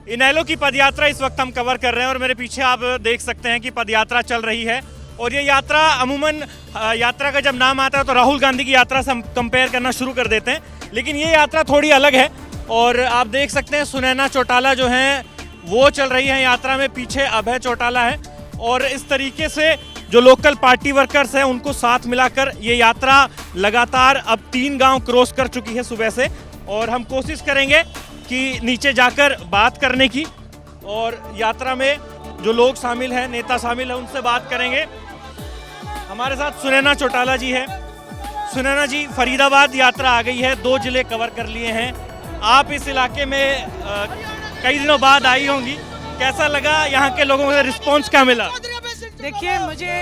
इनेलो की पदयात्रा इस वक्त हम कवर कर रहे हैं और मेरे पीछे आप देख सकते हैं कि पदयात्रा चल रही है। और ये यात्रा अमूमन यात्रा का जब नाम आता है तो राहुल गांधी की यात्रा से हम कंपेयर करना शुरू कर देते हैं, लेकिन ये यात्रा थोड़ी अलग है। और आप देख सकते हैं सुनैना चौटाला जो हैं वो चल रही है यात्रा में, पीछे अभय चौटाला है। और इस तरीके से जो लोकल पार्टी वर्कर्स हैं उनको साथ मिलाकर ये यात्रा लगातार अब 3 गांव क्रॉस कर चुकी है सुबह से। और हम कोशिश करेंगे कि नीचे जाकर बात करने की, और यात्रा में जो लोग शामिल हैं, नेता शामिल हैं, उनसे बात करेंगे। हमारे साथ सुनैना चौटाला जी है। सुनैना जी, फरीदाबाद यात्रा आ गई है, 2 जिले कवर कर लिए हैं। आप इस इलाके में कई दिनों बाद आई होंगी, कैसा लगा? यहाँ के लोगों से रिस्पॉन्स क्या मिला? देखिए, मुझे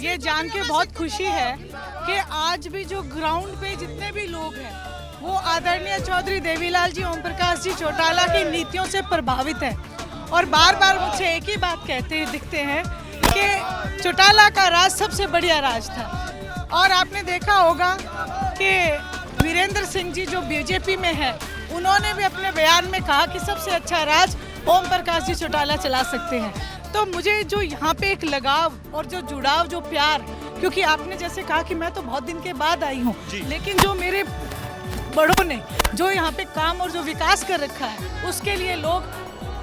ये जान के बहुत खुशी है कि आज भी जो ग्राउंड पे जितने भी लोग हैं वो आदरणीय चौधरी देवीलाल जी, ओम प्रकाश जी चौटाला की नीतियों से प्रभावित हैं और बार बार मुझसे एक ही बात कहते दिखते हैं कि चौटाला का राज सबसे बढ़िया राज था। और आपने देखा होगा कि वीरेंद्र सिंह जी जो बीजेपी में है, उन्होंने भी अपने बयान में कहा कि सबसे अच्छा राज ओम प्रकाश जी चौटाला चला सकते हैं। तो मुझे जो यहाँ पे एक लगाव और जो जुड़ाव, जो प्यार, क्योंकि आपने जैसे कहा कि मैं तो बहुत दिन के बाद आई हूँ, लेकिन जो मेरे बड़ों ने जो यहाँ पे काम और जो विकास कर रखा है, उसके लिए लोग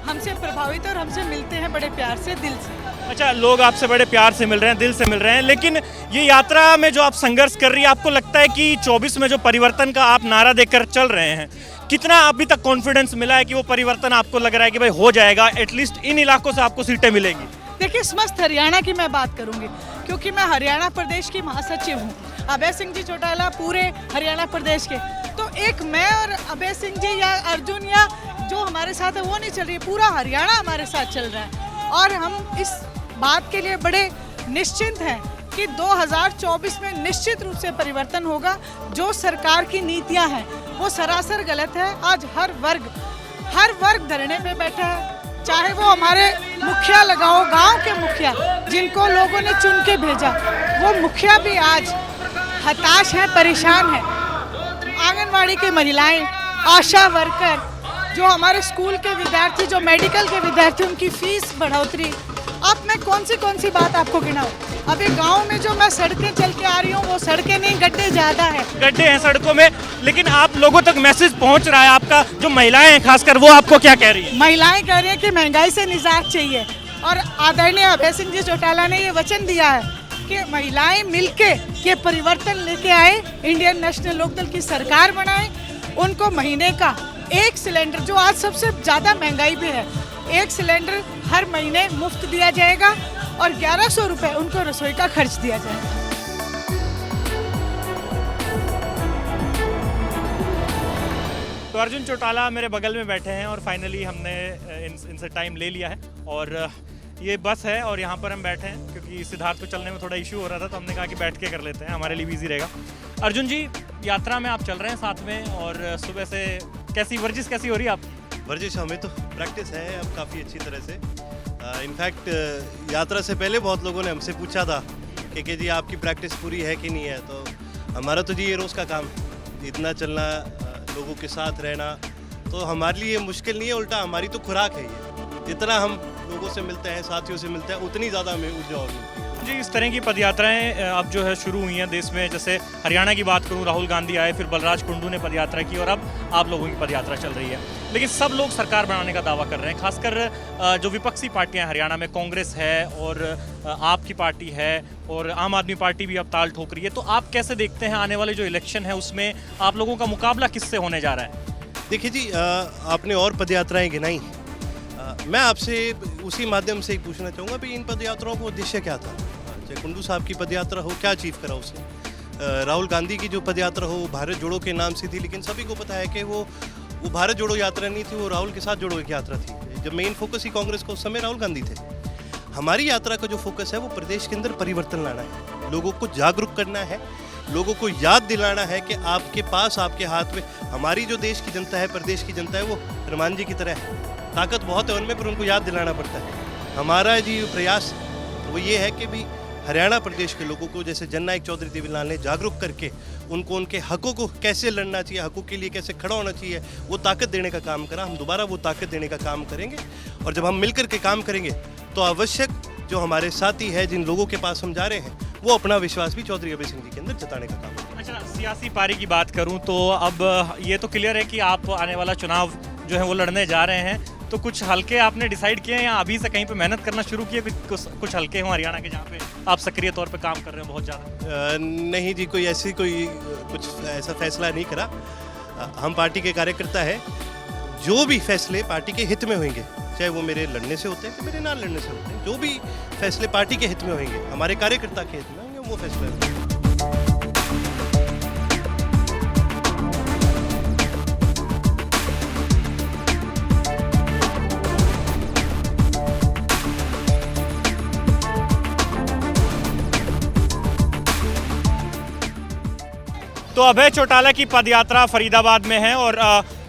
हमसे प्रभावित और हमसे मिलते हैं बड़े प्यार से, दिल से। अच्छा, लोग आपसे बड़े प्यार से मिल रहे हैं, दिल से मिल रहे हैं, लेकिन ये यात्रा में जो आप संघर्ष कर रही है, आपको लगता है कि 24 में जो परिवर्तन का आप नारा देकर चल रहे हैं, कितना अभी तक कॉन्फिडेंस मिला है कि वो परिवर्तन आपको लग रहा है कि भाई हो जाएगा, एटलीस्ट इन इलाकों से आपको सीटें मिलेंगी? देखिए, समस्त हरियाणा की मैं बात करूंगी क्योंकि मैं हरियाणा प्रदेश की महासचिव हूँ। अभय सिंह जी चौटाला पूरे हरियाणा प्रदेश के, तो एक मैं और अभय सिंह जी या अर्जुन या जो हमारे साथ है वो नहीं चल रही है, पूरा हरियाणा हमारे साथ चल रहा है। और हम इस बात के लिए बड़े निश्चिंत हैं कि 2024 में निश्चित रूप से परिवर्तन होगा। जो सरकार की नीतियां हैं वो सरासर गलत है। आज हर वर्ग धरने पे बैठा है, चाहे वो हमारे मुखिया लगाओ, गांव के मुखिया जिनको लोगों ने चुन के भेजा, वो मुखिया भी आज हताश है, परेशान है। आंगनवाड़ी की महिलाएं, आशा वर्कर, जो हमारे स्कूल के विद्यार्थी, जो मेडिकल के विद्यार्थी, उनकी फीस बढ़ोतरी। अब मैं कौन सी बात आपको गिनाऊं? अभी गांव में जो मैं सड़कें चल के आ रही हूँ, वो सड़कें नहीं, गड्ढे ज्यादा है, गड्ढे हैं सड़कों में, लेकिन आप लोगों तक मैसेज पहुंच रहा है आपका। जो महिलाएं हैं खासकर, वो आपको क्या कह रही है? महिलाएं कह रही है कि महंगाई से निजात चाहिए, और आदरणीय अभय सिंह जी चौटाला ने ये वचन दिया है कि महिलाएं मिलके ये परिवर्तन लेके आए, इंडियन नेशनल लोकदल की सरकार बनाए। उनको महीने का 1 सिलेंडर, जो आज सबसे ज्यादा महंगाई पे है, 1 सिलेंडर हर महीने मुफ्त दिया जाएगा और 1100 रुपये उनको रसोई का खर्च दिया जाएगा। तो अर्जुन चौटाला मेरे बगल में बैठे हैं और फाइनली हमने इनसे टाइम ले लिया है। और ये बस है और यहाँ पर हम बैठे हैं क्योंकि सिद्धार्थ को चलने में थोड़ा इशू हो रहा था, तो हमने कहा कि बैठ के कर लेते हैं, हमारे लिए भी ईजी रहेगा। अर्जुन जी, यात्रा में आप चल रहे हैं साथ में, और सुबह से कैसी वर्जिश कैसी हो रही है आप? वर्जिश हमें तो प्रैक्टिस है अब काफ़ी अच्छी तरह से। इनफैक्ट यात्रा से पहले बहुत लोगों ने हमसे पूछा था कि जी आपकी प्रैक्टिस पूरी है कि नहीं है, तो हमारा तो जी ये रोज़ का काम है, इतना चलना, लोगों के साथ रहना, तो हमारे लिए मुश्किल नहीं है, उल्टा हमारी तो खुराक है ये। जितना हम लोगों से मिलते हैं, साथियों से मिलते हैं, उतनी ज़्यादा हमें ऊर्जा और मिलती है। जी, इस तरह की पदयात्राएं अब जो है शुरू हुई हैं देश में। जैसे हरियाणा की बात करूं, राहुल गांधी आए, फिर बलराज कुंडू ने पदयात्रा की, और अब आप लोगों की पदयात्रा चल रही है। लेकिन सब लोग सरकार बनाने का दावा कर रहे हैं, खासकर जो विपक्षी पार्टियां हरियाणा में, कांग्रेस है और आपकी पार्टी है और आम आदमी पार्टी भी अब ताल ठोक रही है। तो आप कैसे देखते हैं आने वाले जो इलेक्शन है उसमें आप लोगों का मुकाबला किससे होने जा रहा है? देखिए जी, आपने और पदयात्राएं गिनाई, मैं आपसे उसी माध्यम से ही पूछना चाहूँगा भी इन पदयात्राओं का उद्देश्य क्या था? चाहे कुंडू साहब की पदयात्रा हो, क्या अचीव करा उसने? राहुल गांधी की जो पदयात्रा हो, भारत जोड़ो के नाम से थी, लेकिन सभी को पता है कि वो भारत जोड़ो यात्रा नहीं थी, वो राहुल के साथ जोड़ो एक यात्रा थी। जब मेन फोकस ही कांग्रेस का उस समय राहुल गांधी थे। हमारी यात्रा का जो फोकस है वो प्रदेश के अंदर परिवर्तन लाना है, लोगों को जागरूक करना है, लोगों को याद दिलाना है कि आपके पास, आपके हाथ में हमारी जो देश की जनता है, प्रदेश की जनता है, वो हनुमान जी की तरह है। ताकत बहुत है उनमें, पर उनको याद दिलाना पड़ता है। हमारा जी प्रयास वो ये है कि भी हरियाणा प्रदेश के लोगों को जैसे जननायक चौधरी देवीलाल ने जागरूक करके उनको उनके हकों को कैसे लड़ना चाहिए, हकों के लिए कैसे खड़ा होना चाहिए, वो ताकत देने का काम करा। हम दोबारा वो ताकत देने का काम करेंगे और जब हम मिलकर के काम करेंगे तो आवश्यक जो हमारे साथी है, जिन लोगों के पास हम जा रहे हैं, वो अपना विश्वास भी चौधरी अभय सिंह जी के अंदर जताने का काम करेंगे। अच्छा, सियासी पारी की बात करूं तो अब ये तो क्लियर है कि आप आने वाला चुनाव जो है वो लड़ने जा रहे हैं, तो कुछ हल्के आपने डिसाइड किए हैं या अभी से कहीं पे मेहनत करना शुरू किए? कुछ हल्के हों हरियाणा के जहाँ पे आप सक्रिय तौर पे काम कर रहे हो बहुत ज़्यादा? नहीं जी, कोई कुछ ऐसा फैसला नहीं करा। हम पार्टी के कार्यकर्ता है, जो भी फैसले पार्टी के हित में होंगे, चाहे वो मेरे लड़ने से होते हैं कि मेरे ना लड़ने से होते हैं, जो भी फैसले पार्टी के हित में होंगे, हमारे कार्यकर्ता के हित में होंगे, वो फैसले होंगे। तो अभय चौटाला की पदयात्रा फरीदाबाद में है और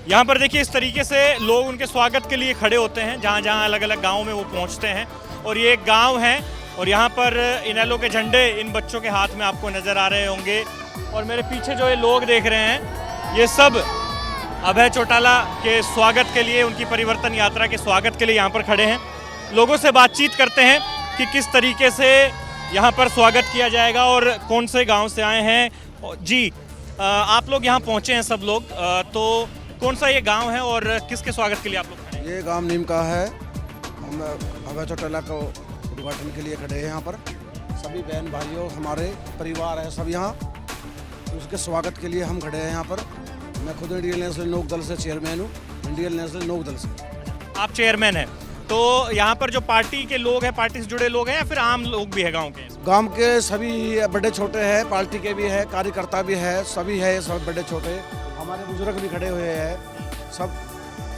यहाँ पर देखिए इस तरीके से लोग उनके स्वागत के लिए खड़े होते हैं, जहाँ जहाँ अलग अलग गाँव में वो पहुँचते हैं। और ये एक गाँव है और यहाँ पर इनेलो के झंडे इन बच्चों के हाथ में आपको नज़र आ रहे होंगे। और मेरे पीछे जो ये लोग देख रहे हैं, ये सब अभय चौटाला के स्वागत के लिए, उनकी परिवर्तन यात्रा के स्वागत के लिए यहाँ पर खड़े हैं। लोगों से बातचीत करते हैं कि किस तरीके से यहाँ पर स्वागत किया जाएगा और कौन से गाँव से आए हैं। जी, आप लोग यहाँ पहुँचे हैं सब लोग, तो कौन सा ये गांव है और किसके स्वागत के लिए आप लोग खड़े हैं? ये गांव नीम का है। हम अभय चौटाला को उद्घाटन के लिए खड़े हैं यहाँ पर। सभी बहन भाइयों, हमारे परिवार है सब यहाँ, उसके स्वागत के लिए हम खड़े हैं यहाँ पर। मैं खुद इंडियन नेशनल लोक दल से चेयरमैन हूँ, इंडियन नेशनल लोक दल से। आप चेयरमैन हैं, तो यहाँ पर जो पार्टी के लोग हैं, पार्टी से जुड़े लोग हैं या फिर आम लोग भी है गाँव के? गांव के सभी बड़े छोटे हैं, पार्टी के भी है, कार्यकर्ता भी है, सभी है, सब बड़े छोटे, हमारे बुजुर्ग भी खड़े हुए हैं, सब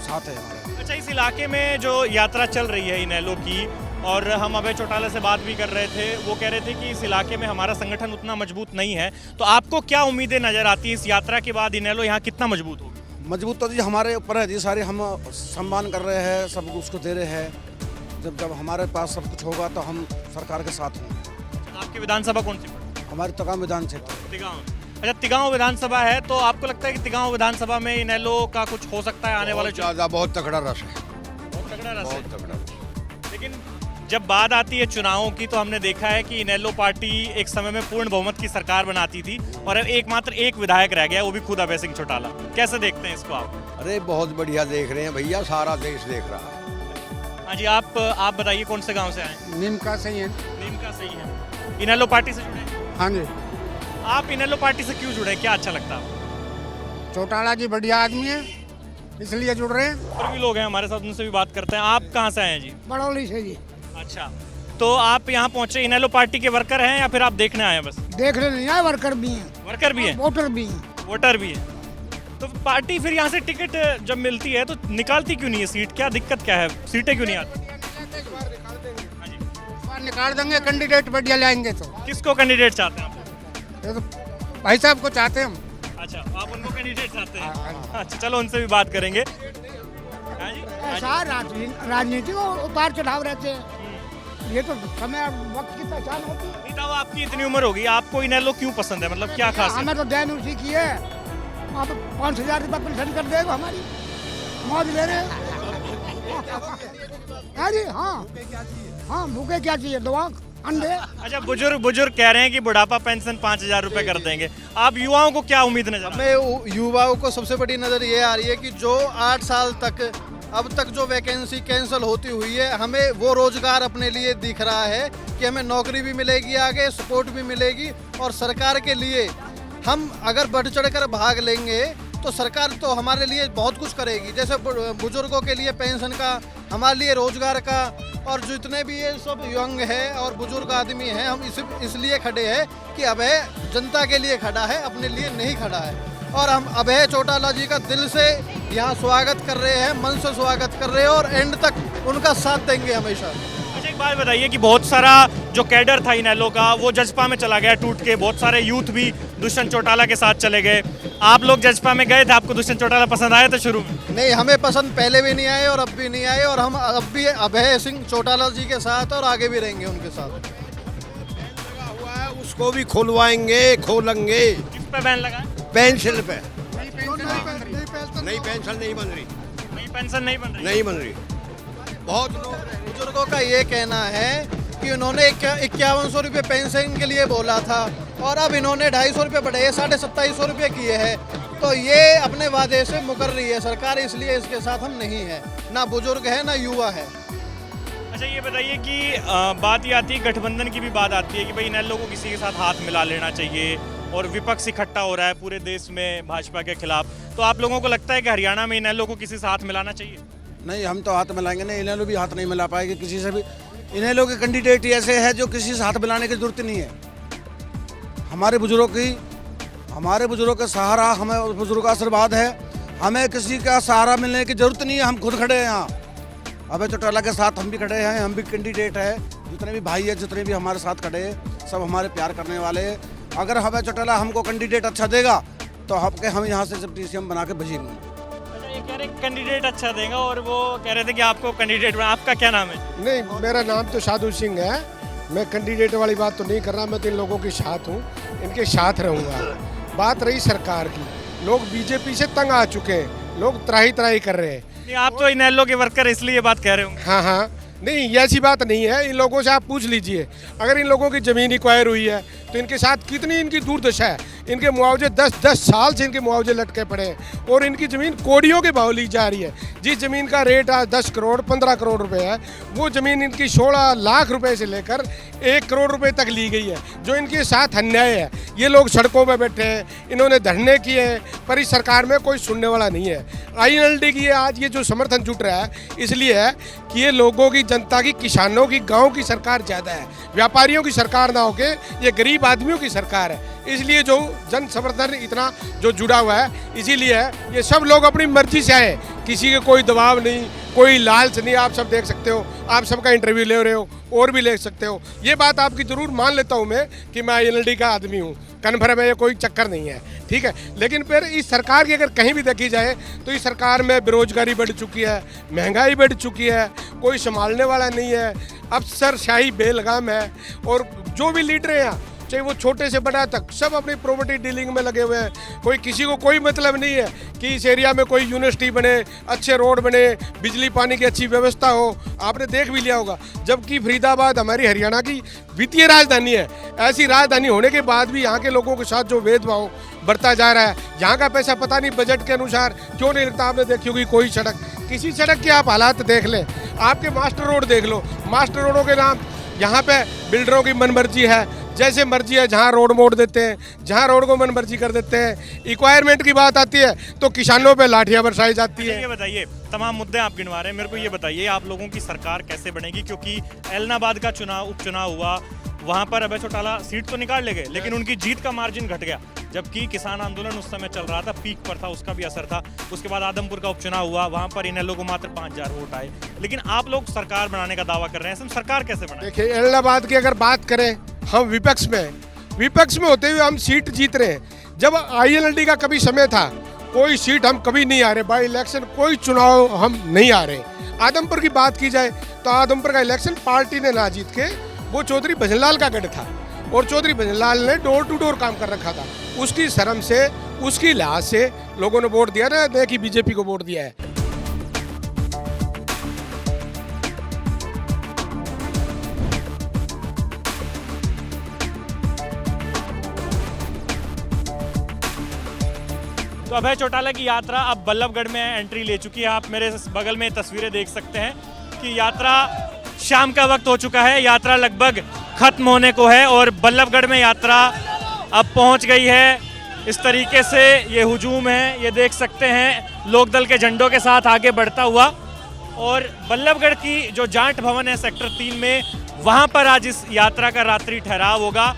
साथ है हमारे। अच्छा, इस इलाके में जो यात्रा चल रही है इनेलो की, और हम अभय चौटाला से बात भी कर रहे थे, वो कह रहे थे कि इस इलाके में हमारा संगठन उतना मजबूत नहीं है, तो आपको क्या उम्मीदें नजर आती है इस यात्रा के बाद इनेलो यहाँ कितना मजबूत होगी? मजबूत तो जी हमारे ऊपर है जी, सारे हम सम्मान कर रहे हैं, सब उसको दे रहे हैं। जब हमारे पास सब कुछ होगा तो हम सरकार के साथ होंगे। आपकी विधानसभा कौन सी पड़ती है? हमारे तिगांव विधान क्षेत्र। तिगांव। अच्छा, तिगांव विधानसभा है, तो आपको लगता है कि तिगांव विधानसभा में इनेलो का कुछ हो सकता है आने वाले? ज़्यादा बहुत तगड़ा रस है, बहुत तगड़ा रस है। बहुत तगड़ा रस। लेकिन जब बात आती है चुनावों की, तो हमने देखा है कि इनेलो पार्टी एक समय में पूर्ण बहुमत की सरकार बनाती थी और एकमात्र एक विधायक रह गया, वो भी खुद अभय सिंह चौटाला। कैसे देखते हैं इसको आप? अरे बहुत बढ़िया देख रहे हैं भैया, सारा देश देख रहा है। हाँ जी, आप बताइए कौन से गांव से आए? नीम का सही है। नीम का सही है। इनेलो पार्टी से जुड़े हैं? हाँ जी। आप इनेलो पार्टी से क्यों जुड़े, क्या अच्छा लगता है आपको? चौटाला जी बढ़िया आदमी है, इसलिए जुड़ रहे हैं। और भी लोग हैं हमारे साथ, उनसे भी बात करते हैं। आप कहाँ से आए हैं जी? बड़ौली से जी। अच्छा, तो आप यहाँ पहुँचे इनेलो पार्टी के वर्कर हैं या फिर आप देखने आए हैं बस? देखने नहीं आए, वर्कर भी हैं, वर्कर भी हैं, वोटर भी हैं। वोटर भी है। तो पार्टी फिर यहाँ से टिकट जब मिलती है तो निकालती क्यों नहीं है सीट? क्या दिक्कत क्या है, सीटें क्यों नहीं आती? निकाल देंगे, कैंडिडेट बढ़िया लाएंगे। तो किसको कैंडिडेट चाहते हैं आप? ये तो भाई साहब को चाहते हैं हम। अच्छा, आप उनको कैंडिडेट चाहते हैं? अच्छा, चलो उनसे भी बात करेंगे। हाँ जी, ऐसा राजनीति में उतार चढ़ाव रहते हैं, ये तो समय वक्त की पहचान होती है। नहीं तो आपकी इतनी उम्र होगी, आपको इनेलो क्यों पसंद है, मतलब क्या खास है? हमें तो देन उसी की है, वहाँ पे 5,000 रुपये पेंशन कर देगा, हमारी मौज ले रहे हैं। हाँ जी, हाँ हाँ, भूखे क्या चाहिए, दवा अंडे। अच्छा, बुजुर्ग कह रहे हैं कि बुढ़ापा पेंशन 5,000 रुपए कर देंगे। आप युवाओं को क्या उम्मीद नजर? हमें युवाओं को सबसे बड़ी नज़र ये आ रही है कि जो 8 साल तक अब तक जो वैकेंसी कैंसिल होती हुई है, हमें वो रोजगार अपने लिए दिख रहा है कि हमें नौकरी भी मिलेगी, आगे सपोर्ट भी मिलेगी। और सरकार के लिए हम अगर बढ़ चढ़ कर भाग लेंगे तो सरकार तो हमारे लिए बहुत कुछ करेगी, जैसे बुजुर्गों के लिए पेंशन का, हमारे लिए रोजगार का। और जितने भी ये सब यंग है और बुजुर्ग आदमी हैं, हम इसलिए खड़े हैं कि अभय जनता के लिए खड़ा है, अपने लिए नहीं खड़ा है। और हम अभय चौटाला जी का दिल से यहाँ स्वागत कर रहे हैं, मन से स्वागत कर रहे हैं और एंड तक उनका साथ देंगे हमेशा। अच्छा, एक बात बताइए कि बहुत सारा जो कैडर था इनेलो का वो जजपा में चला गया टूट के, बहुत सारे यूथ भी दुष्यंत चौटाला के साथ चले गए। आप लोग जजपा में गए थे, आपको दुष्यंत चौटाला पसंद आए थे शुरू में? नहीं, हमें पसंद पहले भी नहीं आए और अब भी नहीं आए, और हम अब भी अभय सिंह चौटाला जी के साथ और आगे भी रहेंगे उनके साथ। उसको भी खुलवाएंगे, खोलेंगे। किस पे बैन लगा है? पेंशन पे नई पेंशन नहीं बन रही, नई पेंशन नहीं बन रही। नहीं बन रही। बहुत लोग बुजुर्गों का ये कहना है कि उन्होंने 5100 रुपये पेंशन के लिए बोला था और अब इन्होंने 250 रुपये बढ़ाए 2750 रुपये किए हैं। तो ये अपने वादे से मुकर रही है सरकार, इसलिए इसके साथ हम नहीं है, ना बुजुर्ग है ना युवा है। अच्छा ये बताइए कि बात ये आती है, गठबंधन की भी बात आती है कि भाई इनेलो को किसी के साथ हाथ मिला लेना चाहिए और विपक्ष इकट्ठा हो रहा है पूरे देश में भाजपा के खिलाफ। तो आप लोगों को लगता है कि हरियाणा में इनेलो को किसी से हाथ मिलाना चाहिए? नहीं, हम तो हाथ मिलाएंगे नहीं, इनेलो भी हाथ नहीं मिला पाएगी किसी से भी। इनेलो के कैंडिडेट ही ऐसे है जो किसी से हाथ मिलाने की जरूरत नहीं है। हमारे बुजुर्गों का सहारा, हमें बुजुर्गों का आशीर्वाद है, हमें किसी का सहारा मिलने की जरूरत नहीं है। हम खुद खड़े हैं यहाँ, अभय चौटाला के साथ हम भी खड़े हैं, हम भी कैंडिडेट है। जितने भी भाई है, जितने भी हमारे साथ खड़े हैं, सब हमारे प्यार करने वाले हैं। अगर अभय चौटाला हमको कैंडिडेट अच्छा देगा तो हम यहाँ से जब TCM बना के भेजेंगे। अच्छा ये कह रहे कैंडिडेट अच्छा देगा और वो कह रहे थे कि आपको कैंडिडेट बना। आपका क्या नाम है? नहीं, मेरा नाम तो साधु सिंह है। मैं कैंडिडेट वाली बात तो नहीं कर रहा, मैं तो इन लोगों के साथ हूँ, इनके साथ रहूँगा। बात रही सरकार की, लोग बीजेपी से तंग आ चुके हैं, लोग त्राही त्राही कर रहे हैं। नहीं, आप तो इनेलो के वर्कर इसलिए ये बात कह रहे होंगे। हाँ हाँ, नहीं ऐसी बात नहीं है। इन लोगों से आप पूछ लीजिए, अगर इन लोगों की ज़मीन एक्वायर हुई है तो इनके साथ कितनी इनकी दुर्दशा है। इनके मुआवजे 10 साल से इनके मुआवजे लटके पड़े हैं और इनकी ज़मीन कोड़ियों के भाव ली जा रही है। जिस ज़मीन का रेट आज 10 करोड़ 15 करोड़ रुपए है, वो ज़मीन इनकी 16 लाख रुपए से लेकर 1 करोड़ रुपए तक ली गई है, जो इनके साथ अन्याय है। ये लोग सड़कों पर बैठे हैं, इन्होंने धरने किए हैं, पर इस सरकार में कोई सुनने वाला नहीं है। INLD की आज ये जो समर्थन जुट रहा है इसलिए है कि ये लोगों की, जनता की, किसानों की, गाँव की सरकार ज़्यादा है, व्यापारियों की सरकार ना होके ये गरीब आदमियों की सरकार है। इसलिए जो जन समर्थन इतना जो जुड़ा हुआ है, इसीलिए है। ये सब लोग अपनी मर्जी से आए, किसी के कोई दबाव नहीं, कोई लालच नहीं। आप सब देख सकते हो, आप सबका इंटरव्यू ले रहे हो और भी ले सकते हो। ये बात आपकी ज़रूर मान लेता हूँ मैं कि मैं INLD का आदमी हूँ, कन्फर्म है, ये कोई चक्कर नहीं है, ठीक है। लेकिन फिर इस सरकार की अगर कहीं भी देखी जाए तो इस सरकार में बेरोजगारी बढ़ चुकी है, महंगाई बढ़ चुकी है, कोई संभालने वाला नहीं है, अफसरशाही बेलगाम है। और जो भी लीडर हैं यहाँ, चाहे वो छोटे से बड़ा तक, सब अपनी प्रॉपर्टी डीलिंग में लगे हुए हैं। कोई किसी को कोई मतलब नहीं है कि इस एरिया में कोई यूनिवर्सिटी बने, अच्छे रोड बने, बिजली पानी की अच्छी व्यवस्था हो। आपने देख भी लिया होगा, जबकि फरीदाबाद हमारी हरियाणा की वित्तीय राजधानी है। ऐसी राजधानी होने के बाद भी यहाँ के लोगों के साथ जो भेदभाव बढ़ता जा रहा है, यहाँ का पैसा पता नहीं बजट के अनुसार क्यों नहीं लगता। आपने देखी होगी कोई सड़क, किसी सड़क के आप हालात देख लें, आपके मास्टर रोड देख लो, मास्टर रोडों के नाम यहाँ पे बिल्डरों की मनमर्जी है, जैसे मर्जी है जहाँ रोड मोड़ देते हैं, जहाँ रोड को मनमर्जी कर देते हैं। रिक्वायरमेंट की बात आती है तो किसानों पे लाठियाँ बरसाई जाती है। ये बताइए, तमाम मुद्दे आप गिनवा रहे हैं, मेरे को ये बताइए आप लोगों की सरकार कैसे बनेगी? क्योंकि एलनाबाद का उपचुनाव हुआ, वहाँ पर अभय चौटाला सीट तो निकाल ले गए, लेकिन उनकी जीत का मार्जिन घट गया, जबकि किसान आंदोलन उस समय चल रहा था, पीक पर था, उसका भी असर था। उसके बाद आदमपुर का उपचुनाव हुआ, वहाँ पर इनेलो को मात्र 5000 वोट आए, लेकिन आप लोग सरकार बनाने का दावा कर रहे हैं। सरकार कैसे बनाए? देखिए, एलनाबाद की अगर बात करें, हम विपक्ष में होते हुए हम सीट जीत रहे हैं। जब INLD का कभी समय था, कोई सीट हम कभी नहीं आ रहे, बाई इलेक्शन कोई चुनाव हम नहीं आ रहे। आदमपुर की बात की जाए तो आदमपुर का इलेक्शन पार्टी ने ना जीत के, वो चौधरी भजनलाल का गढ़ था और चौधरी भजनलाल ने डोर टू डोर काम कर रखा था। उसकी शर्म से, उसकी लिहाज से लोगों ने वोट दिया ना कि बीजेपी को वोट दिया है। तो अभय चौटाला की यात्रा अब बल्लभगढ़ में एंट्री ले चुकी है। आप मेरे बगल में तस्वीरें देख सकते हैं कि यात्रा शाम का वक्त हो चुका है, यात्रा लगभग खत्म होने को है और बल्लभगढ़ में यात्रा अब पहुंच गई है। इस तरीके से ये हुजूम है, ये देख सकते हैं लोकदल के झंडों के साथ आगे बढ़ता हुआ। और बल्लभगढ़ की जो जाट भवन है सेक्टर 3 में, वहाँ पर आज इस यात्रा का रात्रि ठहराव होगा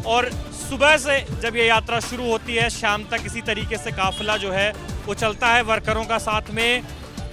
और सुबह से जब ये यात्रा शुरू होती है, शाम तक इसी तरीके से काफिला जो है वो चलता है वर्करों का साथ में।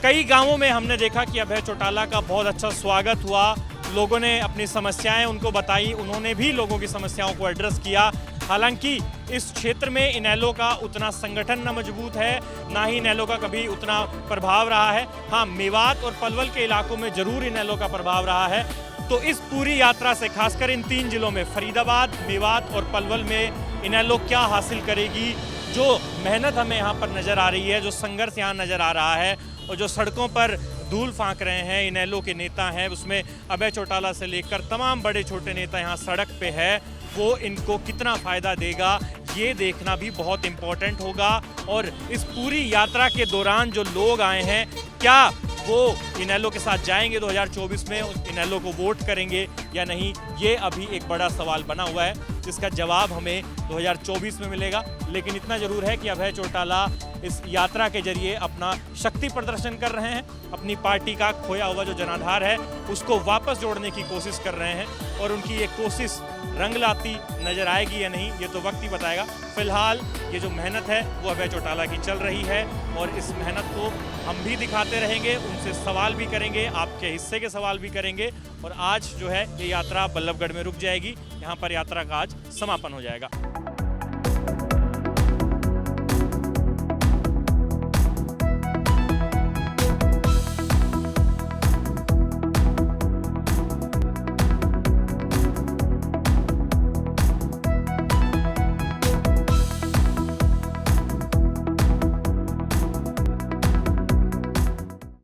कई गांवों में हमने देखा कि अभय चौटाला का बहुत अच्छा स्वागत हुआ, लोगों ने अपनी समस्याएं उनको बताई, उन्होंने भी लोगों की समस्याओं को एड्रेस किया। हालांकि इस क्षेत्र में इनेलो का उतना संगठन न मजबूत है, ना ही इनेलो का कभी उतना प्रभाव रहा है। हाँ, मेवात और पलवल के इलाकों में जरूर इनेलो का प्रभाव रहा है। तो इस पूरी यात्रा से खासकर इन 3 जिलों में फरीदाबाद, मेवात और पलवल में इनेलो क्या हासिल करेगी, जो मेहनत हमें यहाँ पर नज़र आ रही है, जो संघर्ष यहाँ नज़र आ रहा है और जो सड़कों पर धूल फांक रहे हैं इनेलो के नेता हैं, उसमें अभय चौटाला से लेकर तमाम बड़े छोटे नेता यहाँ सड़क पे है, वो इनको कितना फ़ायदा देगा ये देखना भी बहुत इम्पोर्टेंट होगा। और इस पूरी यात्रा के दौरान जो लोग आए हैं, क्या वो इनेलो के साथ जाएंगे 2024 में, इनेलो को वोट करेंगे या नहीं, ये अभी एक बड़ा सवाल बना हुआ है, जिसका जवाब हमें 2024 में मिलेगा। लेकिन इतना जरूर है कि अभय चौटाला इस यात्रा के जरिए अपना शक्ति प्रदर्शन कर रहे हैं, अपनी पार्टी का खोया हुआ जो जनाधार है उसको वापस जोड़ने की कोशिश कर रहे हैं, और उनकी ये कोशिश रंग लाती नजर आएगी या नहीं ये तो वक्त ही बताएगा। फिलहाल ये जो मेहनत है वो अभय चौटाला की चल रही है, और इस मेहनत को हम भी दिखाते रहेंगे, उनसे सवाल भी करेंगे, आपके हिस्से के सवाल भी करेंगे। और आज जो है ये यात्रा बल्लभगढ़ में रुक जाएगी, यहाँ पर यात्रा का आज समापन हो जाएगा।